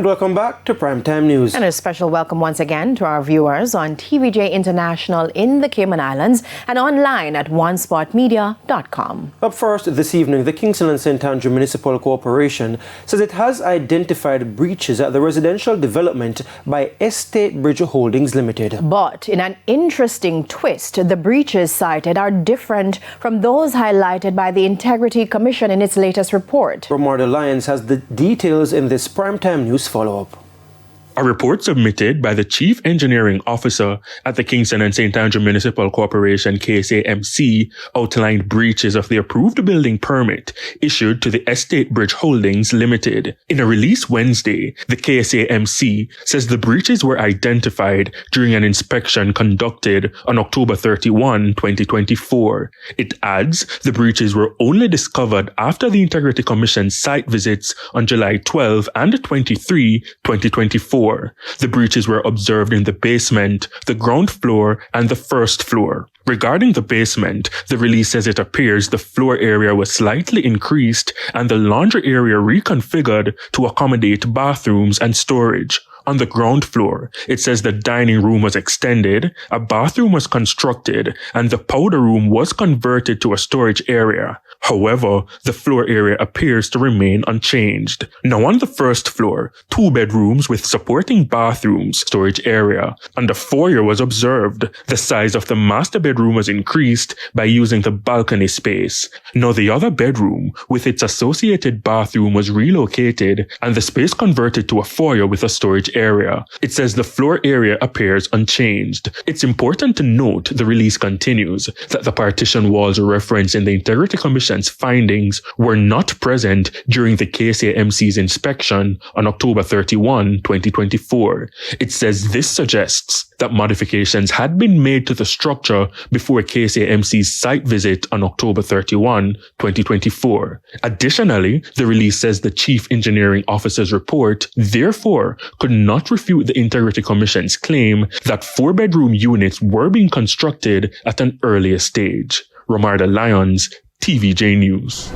And welcome back to Primetime News. And a special welcome once again to our viewers on TVJ International in the Cayman Islands and online at onespotmedia.com. Up first this evening, the Kingston and St. Andrew Municipal Corporation says it has identified breaches at the residential development by Estate Bridge Holdings Limited. But in an interesting twist, the breaches cited are different from those highlighted by the Integrity Commission in its latest report. Romarda Lyons has the details in this Primetime News follow-up. A report submitted by the Chief Engineering Officer at the Kingston and St. Andrew Municipal Corporation KSAMC outlined breaches of the approved building permit issued to the Estate Bridge Holdings Limited. In a release Wednesday, the KSAMC says the breaches were identified during an inspection conducted on October 31, 2024. It adds the breaches were only discovered after the Integrity Commission's site visits on July 12 and 23, 2024. The breaches were observed in the basement, the ground floor, and the first floor. Regarding the basement, the release says it appears the floor area was slightly increased and the laundry area reconfigured to accommodate bathrooms and storage. On the ground floor, it says the dining room was extended, a bathroom was constructed, and the powder room was converted to a storage area. However, the floor area appears to remain unchanged. Now on the first floor, 2 bedrooms with supporting bathrooms, storage area, and a foyer was observed. The size of the master bedroom was increased by using the balcony space. Now the other bedroom, with its associated bathroom, was relocated and the space converted to a foyer with a storage area. It says the floor area appears unchanged. It's important to note, the release continues, that the partition walls referenced in the Integrity Commission's findings were not present during the KSAMC's inspection on October 31, 2024. It says this suggests that modifications had been made to the structure before KSAMC's site visit on October 31, 2024. Additionally, the release says the Chief Engineering Officer's report, therefore, could not refute the Integrity Commission's claim that 4-bedroom units were being constructed at an earlier stage. Romarda Lyons, TVJ News.